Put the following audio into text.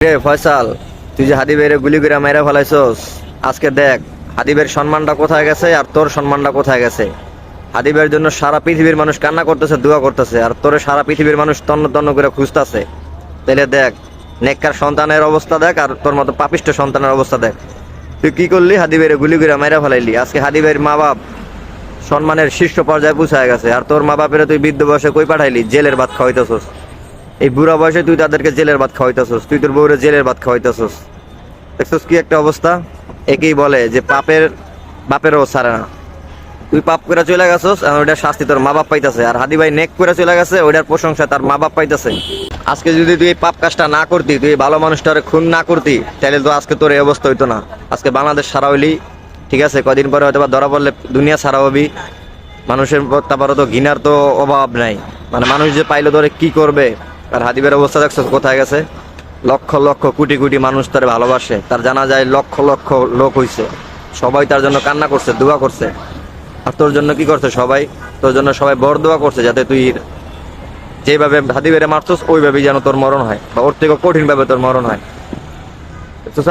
রে ফয়সাল, তুই যে হাদিবের গুলি করে মেরে ফেলাইছস, আজকে দেখ হাদিবের সম্মানটা কোথায় গেছে আর তোর সম্মানটা কোথায় গেছে। হাদিবের জন্য সারা পৃথিবীর মানুষ কান্না করতেছে, দোয়া করতেছে, আর তোরে সারা পৃথিবীর মানুষ তন্ন তন্ন করে খুঁজতেছে। তাইলে দেখ, নেককার সন্তানের অবস্থা দেখ আর তোর মতো পাপিষ্ঠ সন্তানের অবস্থা দেখ। তুই কি করলি? হাদিবের গুলি করে মেরে ফেলাইলি। আজকে হাদিবের মা বাপ সম্মানের শীর্ষ পর্যায়ে পৌঁছায় গেছে, আর তোর মা বাপের তুই বৃদ্ধ বয়সে কই পাঠাইলি? জেলের ভাত খাওয়াইতেছস। এই বুড়া বয়সে তুই তাদেরকে জেলের ভাত খাওয়াইতেছস, তুই তোর বউরে জেলের ভাত খাওয়াইতেছস। দেখছস কি একটা অবস্থা? একেই বলে যে পাপের বাপেরও ছাড়ে না। তুই পাপ করে চলে গেছস, আর ওইটার শাস্তি তোর মা বাপ পাইতেছে। আর হাদি ভাই নেক করে চলে গেছে, ওইটার প্রশংসা তার মা বাপ পাইতেছে। আজকে যদি তুই এই পাপ কাজটা না করতি, তুই ভালো মানুষটারে খুন না করতি, তাহলে তো আজকে তোর এই অবস্থা হইতো না। আজকে বাংলাদেশ সারা হইলি, ঠিক আছে, কদিন পরে হয়তো বা ধরা পড়লে দুনিয়া সারা হবি। মানুষের তারপরে তো ঘৃণার তো অভাব নাই। মানে মানুষ যে পাইলো ধরে কি করবে। আর হাদিবের অবস্থা দেখছো কোথায় গেছে? লক্ষ লক্ষ কোটি কোটি মানুষ তার ভালোবাসে, তার জানা যায় লক্ষ লক্ষ লোক হইছে, সবাই তার জন্য কান্না করছে, দোয়া করছে। আর তোর জন্য কি করছে সবাই? তোর জন্য সবাই বড় দোয়া করছে, যাতে তুই যেভাবে হাদিবেরে মারছস ওইভাবেই যেন তোর মরণ হয়, বা ওর থেকে কঠিন ভাবে তোর মরণ হয়। বুঝছো?